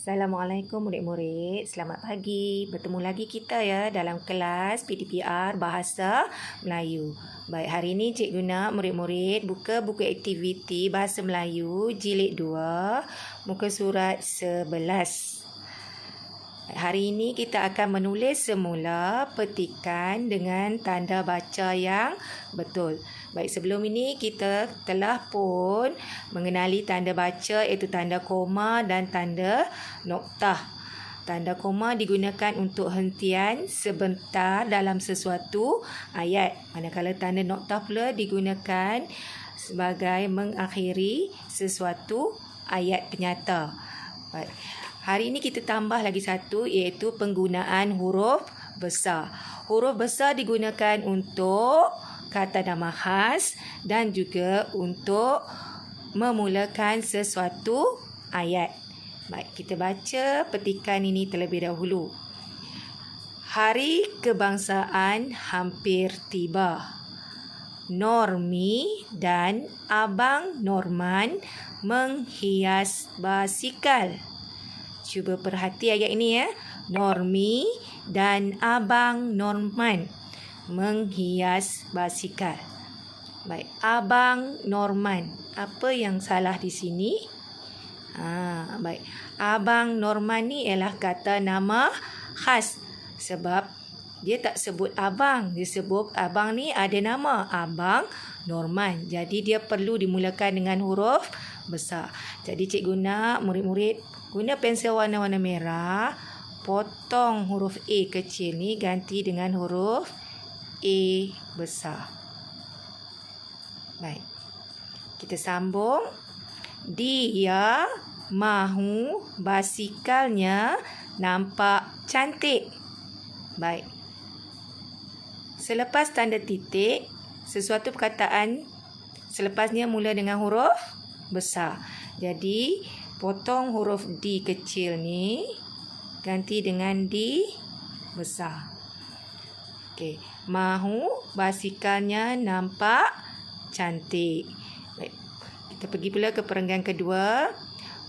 Assalamualaikum murid-murid, selamat pagi. Bertemu lagi kita ya dalam kelas PTPR Bahasa Melayu. Baik, hari ini cikgu nak murid-murid buka buku aktiviti Bahasa Melayu Jilid 2, muka surat 11. Hari ini kita akan menulis semula petikan dengan tanda baca yang betul. Baik, sebelum ini kita telah pun mengenali tanda baca iaitu tanda koma dan tanda noktah. Tanda koma digunakan untuk hentian sebentar dalam sesuatu ayat. Manakala tanda noktah pula digunakan sebagai mengakhiri sesuatu ayat penyata. Baik. Hari ini kita tambah lagi satu iaitu penggunaan huruf besar. Huruf besar digunakan untuk kata nama khas dan juga untuk memulakan sesuatu ayat. Baik, kita baca petikan ini terlebih dahulu. Hari kebangsaan hampir tiba. Normi dan Abang Norman menghias basikal. Cuba perhati ayat ini ya. Normi dan Abang Norman menghias basikal. Baik, Abang Norman. Apa yang salah di sini? Baik. Abang Norman ni ialah kata nama khas. Sebab dia tak sebut abang. Dia sebut abang ni ada nama. Abang Norman. Jadi dia perlu dimulakan dengan huruf besar. Jadi cikgu nak murid-murid guna pensel warna-warna merah, potong huruf A kecil ni ganti dengan huruf A besar. Baik. Kita sambung. Dia mahu basikalnya nampak cantik. Baik. Selepas tanda titik, sesuatu perkataan selepasnya mula dengan huruf besar. Jadi potong huruf D kecil ni ganti dengan D besar. Okey, mahu basikalnya nampak cantik. Baik. Kita pergi pula ke perenggan kedua.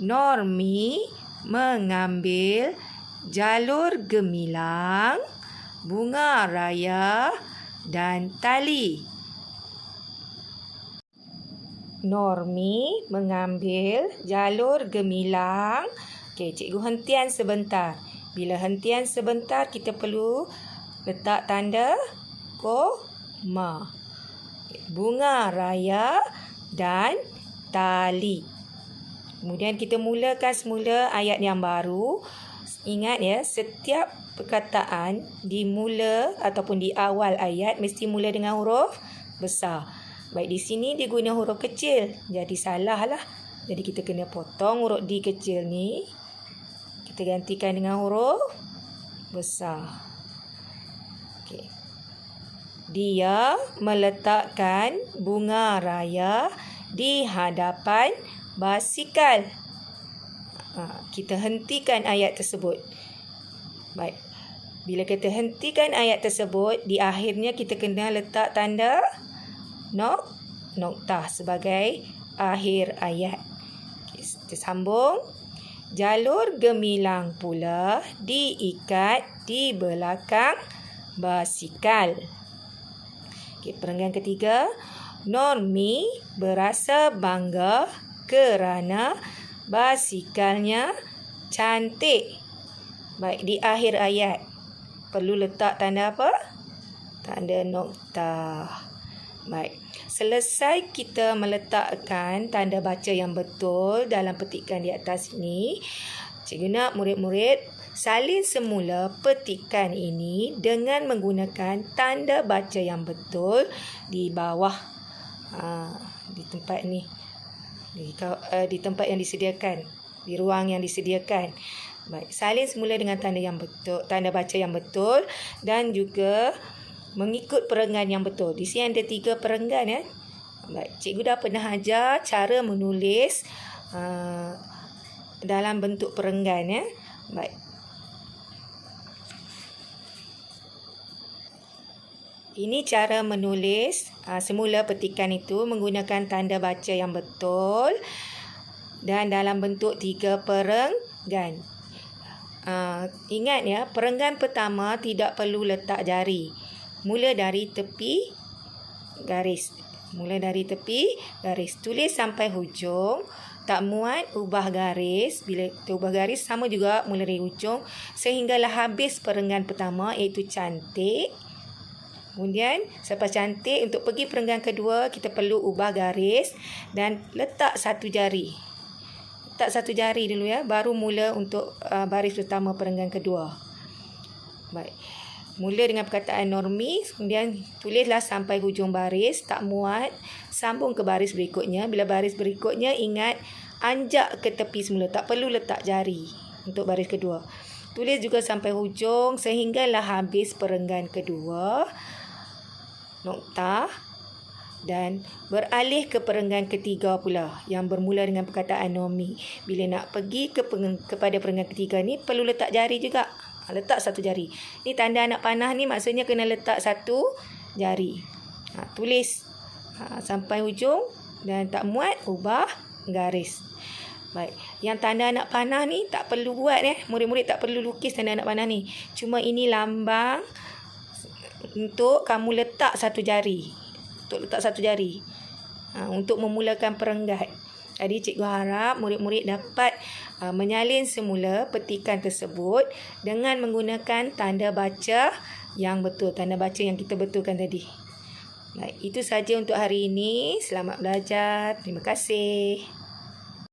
Normi mengambil jalur gemilang, bunga raya dan tali. Normi mengambil jalur gemilang. Okey, cikgu hentian sebentar. Bila hentian sebentar, kita perlu letak tanda koma. Bunga raya dan tali. Kemudian kita mulakan semula ayat yang baru. Ingat ya, setiap perkataan di mula ataupun di awal ayat mesti mula dengan huruf besar. Baik, di sini dia guna huruf kecil. Jadi salah lah. Jadi kita kena potong huruf D kecil ni. Kita gantikan dengan huruf besar. Okey. Dia meletakkan bunga raya di hadapan basikal. Kita hentikan ayat tersebut. Baik. Bila kita hentikan ayat tersebut, di akhirnya kita kena letak tanda noktah sebagai akhir ayat. Okay, kita sambung. Jalur gemilang pula diikat di belakang basikal. Okay, perenggan ketiga. Normi berasa bangga kerana basikalnya cantik. Baik, di akhir ayat perlu letak tanda apa? Tanda noktah. Baik, selesai kita meletakkan tanda baca yang betul dalam petikan di atas ini, cikgu nak murid-murid salin semula petikan ini dengan menggunakan tanda baca yang betul di bawah, di tempat ni, di tempat yang disediakan, di ruang yang disediakan. Baik, salin semula dengan tanda yang betul, tanda baca yang betul dan juga mengikut perenggan yang betul. Di sini ada 3 perenggan ya. Baik, cikgu dah pernah ajar cara menulis dalam bentuk perenggan ya. Baik. Ini cara menulis semula petikan itu menggunakan tanda baca yang betul dan dalam bentuk 3 perenggan. Ingat ya, perenggan pertama tidak perlu letak jari. Mula dari tepi garis. Tulis sampai hujung. Tak muat, ubah garis. Bila kita ubah garis, sama juga mula dari hujung. Sehinggalah habis perenggan pertama, iaitu cantik. Kemudian, selepas cantik, untuk pergi perenggan kedua, kita perlu ubah garis dan letak satu jari. Letak satu jari dulu ya, baru mula untuk baris pertama perenggan kedua. Baik. Mula dengan perkataan normi, kemudian tulislah sampai hujung baris, tak muat, sambung ke baris berikutnya. Bila baris berikutnya, ingat anjak ke tepi semula, tak perlu letak jari untuk baris kedua. Tulis juga sampai hujung sehinggalah habis perenggan kedua. Nokta. Dan beralih ke perenggan ketiga pula yang bermula dengan perkataan normi. Bila nak pergi kepada perenggan ketiga ni, perlu letak jari juga. Letak satu jari. Ni tanda anak panah ni maksudnya kena letak satu jari. Tulis sampai hujung dan tak muat, ubah garis. Baik. Yang tanda anak panah ni tak perlu buat Murid-murid tak perlu lukis tanda anak panah ni. Cuma ini lambang untuk kamu letak satu jari. Untuk memulakan perenggan. Jadi cikgu harap murid-murid dapat menyalin semula petikan tersebut dengan menggunakan tanda baca yang betul. Tanda baca yang kita betulkan tadi. Baik, itu saja untuk hari ini. Selamat belajar. Terima kasih.